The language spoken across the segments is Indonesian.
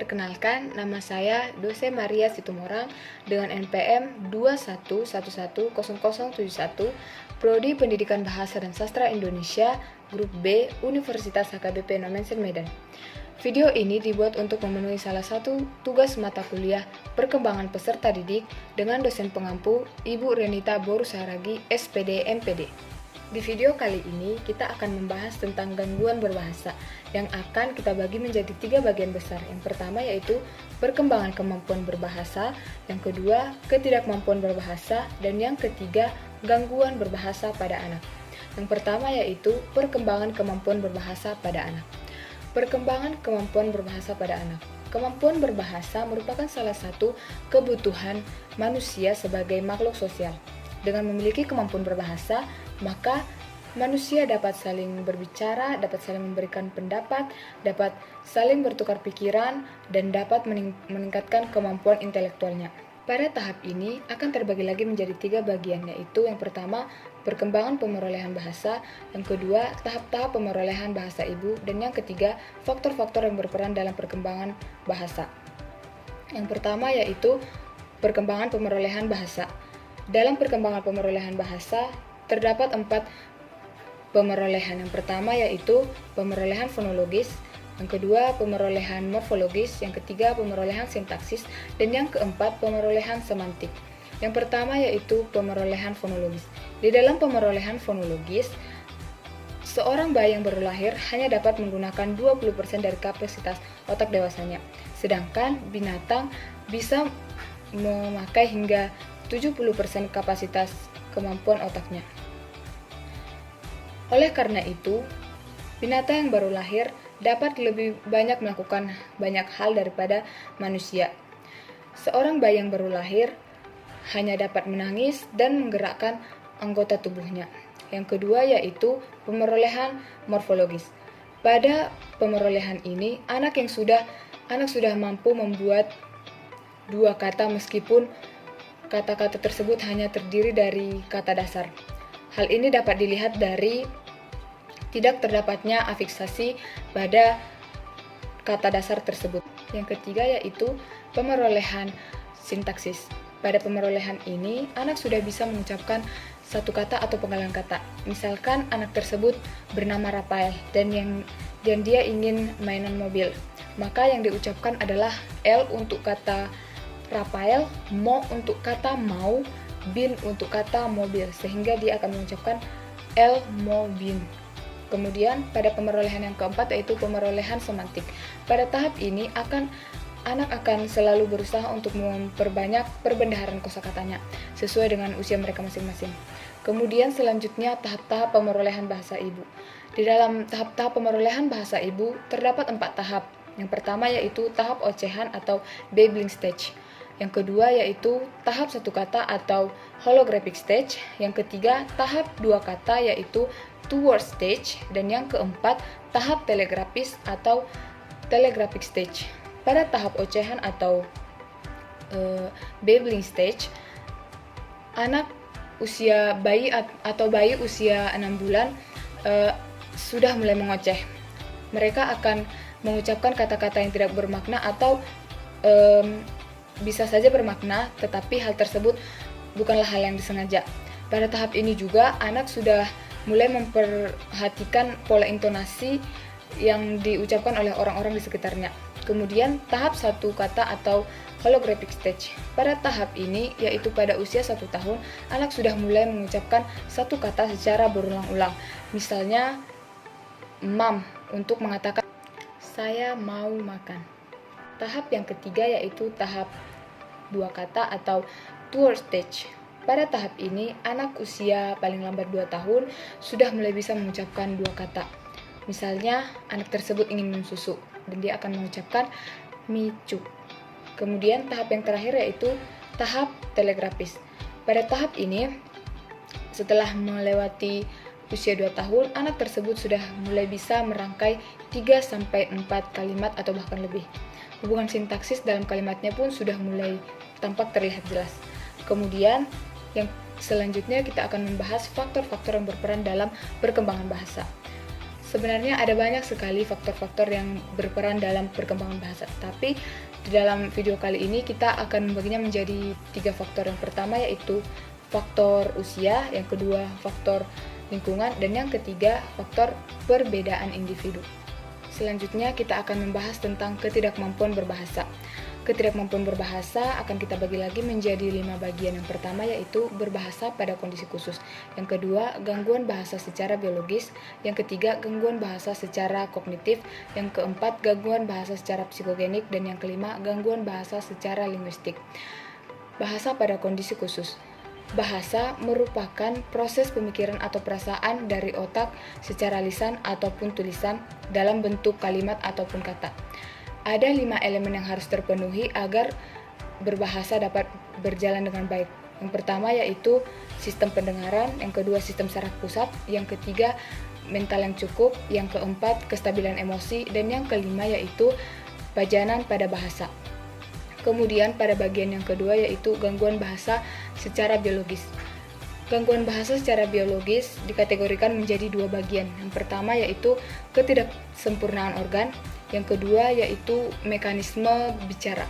Perkenalkan, nama saya Dose Maria Situmorang dengan NPM 21110071, Prodi Pendidikan Bahasa dan Sastra Indonesia, Grup B, Universitas HKBP Nomensen Medan. Video ini dibuat untuk memenuhi salah satu tugas mata kuliah Perkembangan Peserta Didik dengan dosen pengampu Ibu Renita Borusaragi, SPD MPD. Di video kali ini kita akan membahas tentang gangguan berbahasa yang akan kita bagi menjadi 3 bagian besar. Yang pertama yaitu perkembangan kemampuan berbahasa, yang kedua ketidakmampuan berbahasa, dan yang ketiga gangguan berbahasa pada anak. Yang pertama yaitu perkembangan kemampuan berbahasa pada anak. Perkembangan kemampuan berbahasa pada anak. Kemampuan berbahasa merupakan salah satu kebutuhan manusia sebagai makhluk sosial. Dengan memiliki kemampuan berbahasa, maka manusia dapat saling berbicara, dapat saling memberikan pendapat, dapat saling bertukar pikiran, dan dapat meningkatkan kemampuan intelektualnya. Pada tahap ini akan terbagi lagi menjadi 3 bagian, yaitu yang pertama, perkembangan pemerolehan bahasa, yang kedua, tahap-tahap pemerolehan bahasa ibu, dan yang ketiga, faktor-faktor yang berperan dalam perkembangan bahasa. Yang pertama yaitu perkembangan pemerolehan bahasa. Dalam perkembangan pemerolehan bahasa, terdapat 4 pemerolehan. Yang pertama yaitu pemerolehan fonologis, yang kedua pemerolehan morfologis, yang ketiga pemerolehan sintaksis, dan yang keempat pemerolehan semantik. Yang pertama yaitu pemerolehan fonologis. Di dalam pemerolehan fonologis, seorang bayi yang baru lahir hanya dapat menggunakan 20% dari kapasitas otak dewasanya, sedangkan binatang bisa memakai hingga 70% kapasitas kemampuan otaknya. Oleh karena itu, binatang yang baru lahir dapat lebih banyak melakukan banyak hal daripada manusia. Seorang bayi yang baru lahir hanya dapat menangis dan menggerakkan anggota tubuhnya. Yang kedua yaitu pemerolehan morfologis. Pada pemerolehan ini, anak sudah mampu membuat 2 kata meskipun kata-kata tersebut hanya terdiri dari kata dasar. Hal ini dapat dilihat dari tidak terdapatnya afiksasi pada kata dasar tersebut. Yang ketiga yaitu pemerolehan sintaksis. Pada pemerolehan ini, anak sudah bisa mengucapkan satu kata atau penggalan kata. Misalkan anak tersebut bernama Rafael dan dia ingin mainan mobil. Maka yang diucapkan adalah L untuk kata Rafael, mo untuk kata mau, bin untuk kata mobil, sehingga dia akan mengucapkan El mo bin. Kemudian pada pemerolehan yang keempat yaitu pemerolehan semantik. Pada tahap ini anak akan selalu berusaha untuk memperbanyak perbendaharaan kosakatanya sesuai dengan usia mereka masing-masing. Kemudian selanjutnya tahap-tahap pemerolehan bahasa ibu. Di dalam tahap-tahap pemerolehan bahasa ibu terdapat 4 tahap. Yang pertama yaitu tahap ocehan atau babbling stage. Yang kedua yaitu tahap 1 kata atau holographic stage. Yang ketiga tahap 2 kata yaitu 2 word stage. Dan yang keempat tahap telegrafis atau telegraphic stage. Pada tahap ocehan atau babbling stage, bayi usia 6 bulan sudah mulai mengoceh. Mereka akan mengucapkan kata-kata yang tidak bermakna atau bisa saja bermakna, tetapi hal tersebut bukanlah hal yang disengaja. Pada tahap ini juga anak sudah mulai memperhatikan pola intonasi yang diucapkan oleh orang-orang di sekitarnya. Kemudian tahap 1 kata atau holographic stage. Pada tahap ini, yaitu pada usia 1 tahun, anak sudah mulai mengucapkan satu kata secara berulang-ulang. Misalnya, mam untuk mengatakan saya mau makan. Tahap yang ketiga yaitu tahap 2 kata atau 2 word stage. Pada tahap ini, anak usia paling lambat 2 tahun sudah mulai bisa mengucapkan 2 kata. Misalnya, anak tersebut ingin minum susu dan dia akan mengucapkan micu. Kemudian tahap yang terakhir yaitu tahap telegrafis. Pada tahap ini, setelah melewati usia 2 tahun, anak tersebut sudah mulai bisa merangkai 3-4 kalimat atau bahkan lebih. Hubungan sintaksis dalam kalimatnya pun sudah mulai tampak terlihat jelas. Kemudian, yang selanjutnya kita akan membahas faktor-faktor yang berperan dalam perkembangan bahasa. Sebenarnya ada banyak sekali faktor-faktor yang berperan dalam perkembangan bahasa, tapi di dalam video kali ini kita akan membaginya menjadi 3 faktor. Yang pertama yaitu faktor usia, yang kedua faktor lingkungan, dan yang ketiga faktor perbedaan individu. Selanjutnya kita akan membahas tentang ketidakmampuan berbahasa. Ketidakmampuan berbahasa akan kita bagi lagi menjadi 5 bagian. Yang pertama yaitu berbahasa pada kondisi khusus. Yang kedua, gangguan bahasa secara biologis. Yang ketiga, gangguan bahasa secara kognitif. Yang keempat, gangguan bahasa secara psikogenik. Dan yang kelima, gangguan bahasa secara linguistik. Bahasa pada kondisi khusus. Bahasa merupakan proses pemikiran atau perasaan dari otak secara lisan ataupun tulisan dalam bentuk kalimat ataupun kata. Ada 5 elemen yang harus terpenuhi agar berbahasa dapat berjalan dengan baik. Yang pertama yaitu sistem pendengaran, yang kedua sistem saraf pusat, yang ketiga mental yang cukup, yang keempat kestabilan emosi, dan yang kelima yaitu pajanan pada bahasa. Kemudian pada bagian yang kedua yaitu gangguan bahasa secara biologis. Gangguan bahasa secara biologis dikategorikan menjadi 2 bagian. Yang pertama yaitu ketidaksempurnaan organ, yang kedua yaitu mekanisme bicara.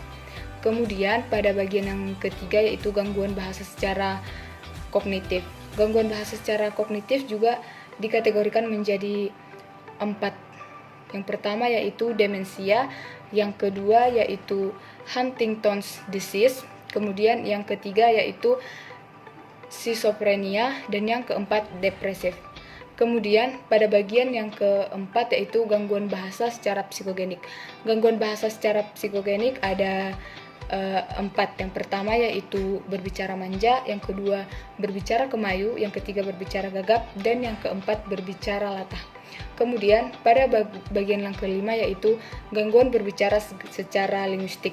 Kemudian pada bagian yang ketiga yaitu gangguan bahasa secara kognitif. Gangguan bahasa secara kognitif juga dikategorikan menjadi 4. Yang pertama yaitu demensia, yang kedua yaitu Huntington's disease, kemudian yang ketiga yaitu schizophrenia, dan yang keempat depresif. Kemudian pada bagian yang keempat yaitu gangguan bahasa secara psikogenik. Gangguan bahasa secara psikogenik ada 4. Yang pertama yaitu berbicara manja, yang kedua berbicara kemayu, yang ketiga berbicara gagap, dan yang keempat berbicara latah. Kemudian pada bagian yang kelima yaitu gangguan berbicara secara linguistik.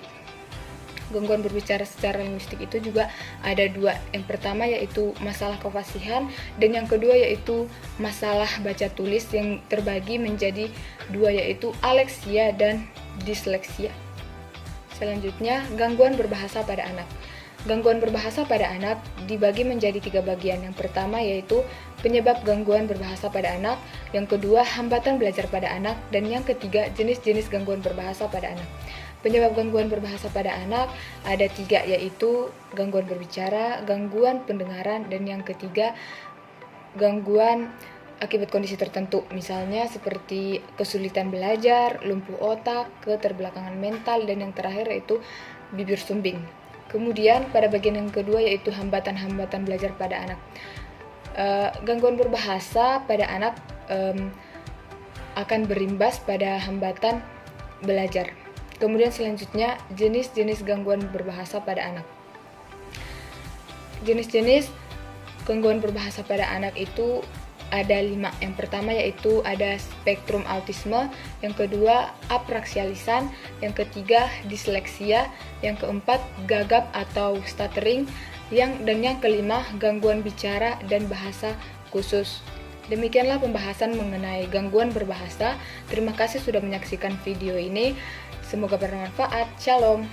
Gangguan berbicara secara linguistik itu juga ada 2. Yang pertama yaitu masalah kefasihan, dan yang kedua yaitu masalah baca tulis yang terbagi menjadi 2 yaitu aleksia dan disleksia. Selanjutnya, gangguan berbahasa pada anak. Gangguan berbahasa pada anak dibagi menjadi 3 bagian. Yang pertama yaitu penyebab gangguan berbahasa pada anak, yang kedua hambatan belajar pada anak, dan yang ketiga jenis-jenis gangguan berbahasa pada anak. Penyebab gangguan berbahasa pada anak ada 3 yaitu gangguan berbicara, gangguan pendengaran, dan yang ketiga gangguan akibat kondisi tertentu, misalnya seperti kesulitan belajar, lumpuh otak, keterbelakangan mental, dan yang terakhir yaitu bibir sumbing. Kemudian pada bagian yang kedua yaitu hambatan-hambatan belajar pada anak. Gangguan berbahasa pada anak akan berimbas pada hambatan belajar. Kemudian selanjutnya jenis-jenis gangguan berbahasa pada anak. Jenis-jenis gangguan berbahasa pada anak itu ada 5. Yang pertama yaitu ada spektrum autisme, yang kedua apraksia lisan, yang ketiga disleksia, yang keempat gagap atau stuttering, dan yang kelima gangguan bicara dan bahasa khusus. Demikianlah pembahasan mengenai gangguan berbahasa. Terima kasih sudah menyaksikan video ini. Semoga bermanfaat. Shalom.